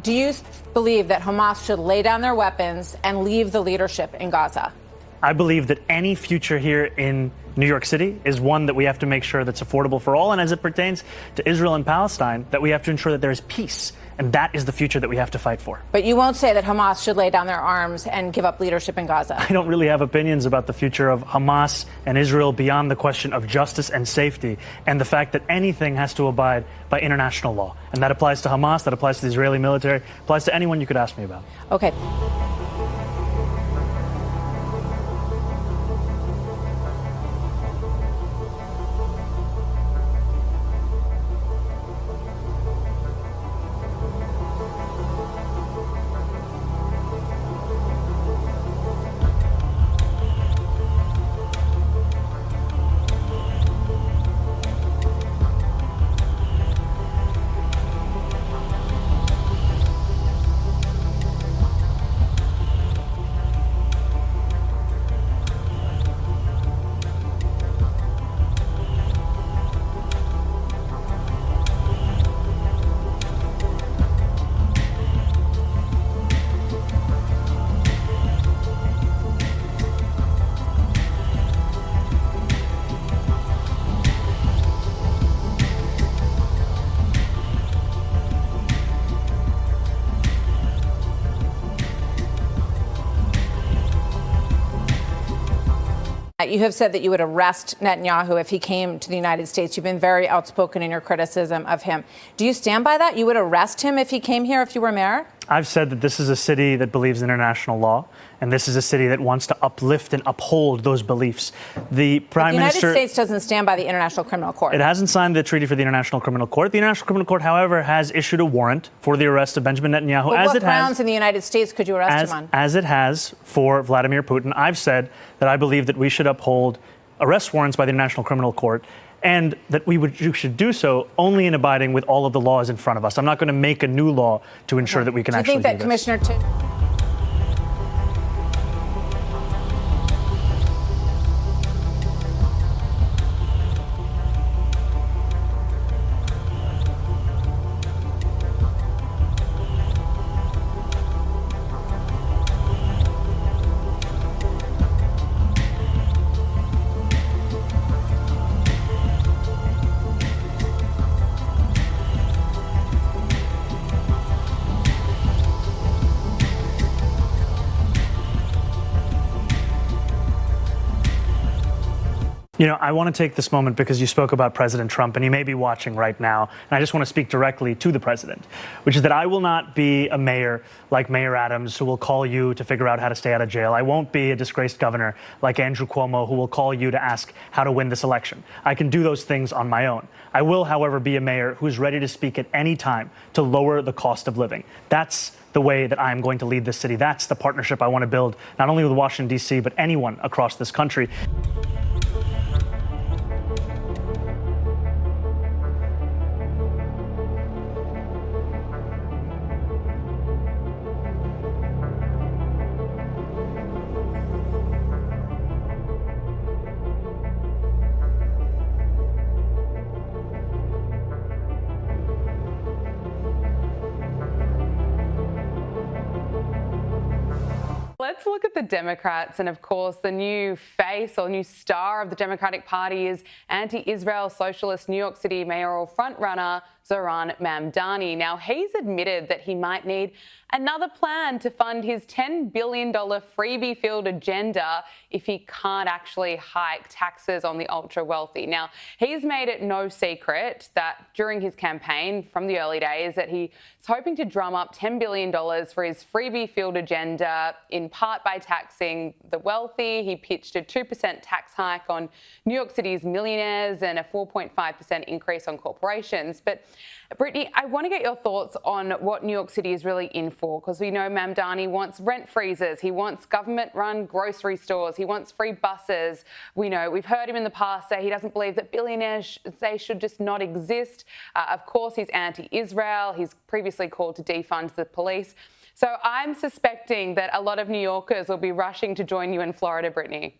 Do you believe that Hamas should lay down their weapons and leave the leadership in Gaza? I believe that any future here in New York City is one that we have to make sure that's affordable for all. And as it pertains to Israel and Palestine, that we have to ensure that there is peace. And that is the future that we have to fight for. But you won't say that Hamas should lay down their arms and give up leadership in Gaza. I don't really have opinions about the future of Hamas and Israel beyond the question of justice and safety and the fact that anything has to abide by international law. And that applies to Hamas, that applies to the Israeli military, applies to anyone you could ask me about. Okay. You have said that you would arrest Netanyahu if he came to the United States. You've been very outspoken in your criticism of him. Do you stand by that? You would arrest him if he came here, if you were mayor? I've said that this is a city that believes in international law, and this is a city that wants to uplift and uphold those beliefs. The Prime Minister... The United States doesn't stand by the International Criminal Court. It hasn't signed the treaty for the International Criminal Court. The International Criminal Court, however, has issued a warrant for the arrest of Benjamin Netanyahu. But what grounds in the United States could you arrest him on? As it has for Vladimir Putin. I've said that I believe that we should uphold arrest warrants by the International Criminal Court, and that we should do so only in abiding with all of the laws in front of us. I'm not going to make a new law to ensure that we can actually do this. Do you think that Commissioner... You know, I want to take this moment because you spoke about President Trump, and he may be watching right now. And I just want to speak directly to the president, which is that I will not be a mayor like Mayor Adams who will call you to figure out how to stay out of jail. I won't be a disgraced governor like Andrew Cuomo who will call you to ask how to win this election. I can do those things on my own. I will, however, be a mayor who's ready to speak at any time to lower the cost of living. That's the way that I'm going to lead this city. That's the partnership I want to build, not only with Washington, D.C., but anyone across this country. Let's look at the Democrats, and of course the new face or new star of the Democratic Party is anti-Israel socialist New York City mayoral frontrunner Zohran Mamdani. Now, he's admitted that he might need another plan to fund his $10 billion freebie-filled agenda if he can't actually hike taxes on the ultra-wealthy. Now, he's made it no secret that during his campaign from the early days that he's hoping to drum up $10 billion for his freebie-filled agenda, in part by taxing the wealthy. He pitched a 2% tax hike on New York City's millionaires and a 4.5% increase on corporations. But Brittany, I want to get your thoughts on what New York City is really in for, because we know Mamdani wants rent freezes, he wants government-run grocery stores, he wants free buses. We know we've heard him in the past say he doesn't believe that billionaires they should just not exist. Of course, he's anti-Israel. He's previously called to defund the police. So I'm suspecting that a lot of New Yorkers will be rushing to join you in Florida, Brittany.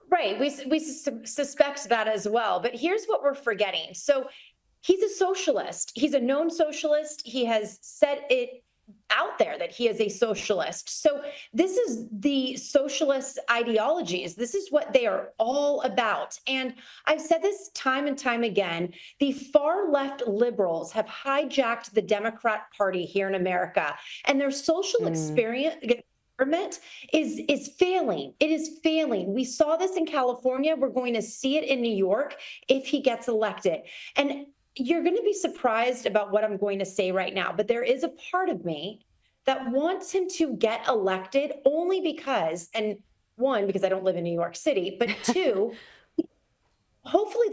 Right. We suspect that as well. But here's what we're forgetting. So he's a socialist. He's a known socialist. He has said it out there that he is a socialist. So this is the socialist ideologies. This is what they are all about. And I've said this time and time again, the far left liberals have hijacked the Democrat Party here in America, and their social experiment is failing. It is failing. We saw this in California. We're going to see it in New York if he gets elected. And you're going to be surprised about what I'm going to say right now, but there is a part of me that wants him to get elected only because, and one, because I don't live in New York City, but two, hopefully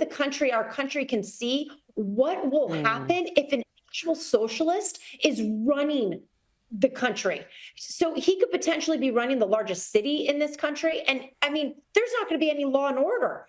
our country can see what will happen if an actual socialist is running the country. So he could potentially be running the largest city in this country. And I mean, there's not going to be any law and order.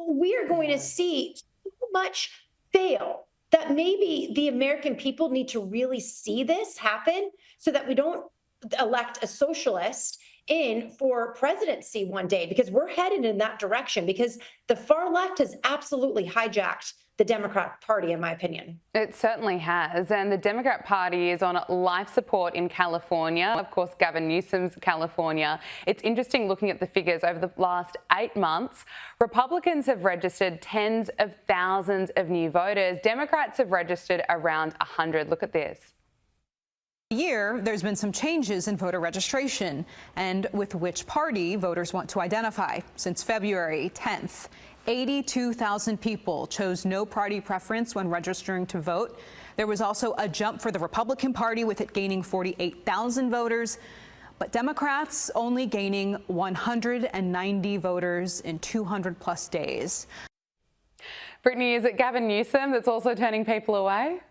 We are going to see so much fail that maybe the American people need to really see this happen so that we don't elect a socialist in for presidency one day, because we're headed in that direction, because the far left has absolutely hijacked the Democrat Party, in my opinion. It certainly has. And the Democrat Party is on life support in California. Of course, Gavin Newsom's California. It's interesting looking at the figures over the last 8 months. Republicans have registered tens of thousands of new voters. Democrats have registered around 100. Look at this. Year, there's been some changes in voter registration and with which party voters want to identify. Since February 10th, 82,000 people chose no party preference when registering to vote. There was also a jump for the Republican Party, with it gaining 48,000 voters, but Democrats only gaining 190 voters in 200 plus days. Brittany, is it Gavin Newsom that's also turning people away?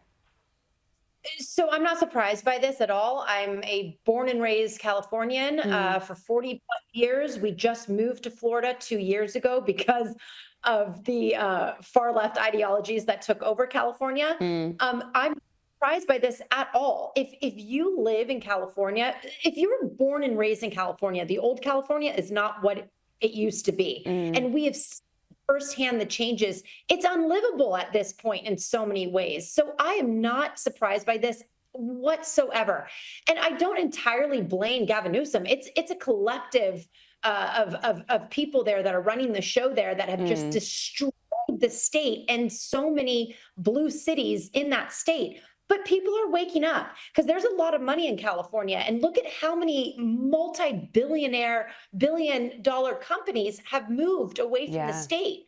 So I'm not surprised by this at all. I'm a born and raised Californian for 40 plus years. We just moved to Florida 2 years ago because of the far left ideologies that took over California. I'm not surprised by this at all. If you live in California, if you were born and raised in California, the old California is not what it used to be. And we have seen firsthand the changes. It's unlivable at this point in so many ways. So I am not surprised by this whatsoever. And I don't entirely blame Gavin Newsom. It's a collective of people there that are running the show there that have just destroyed the state and so many blue cities in that state. But people are waking up because there's a lot of money in California. And look at how many multi-billionaire, billion-dollar companies have moved away from the state.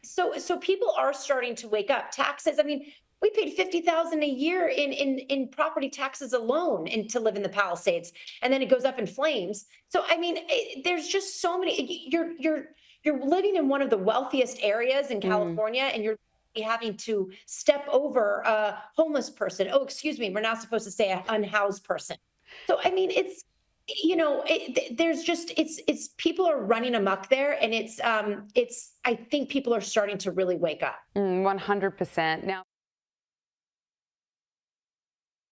So people are starting to wake up. Taxes, I mean, we paid $50,000 a year in property taxes alone to live in the Palisades, and then it goes up in flames. So I mean, there's just so many. You're living in one of the wealthiest areas in California, and you're having to step over a homeless person. Oh, excuse me, we're not supposed to say an unhoused person. So I mean, it's, you know, there's just, it's people are running amok there, and it's I think people are starting to really wake up. 100%. Now.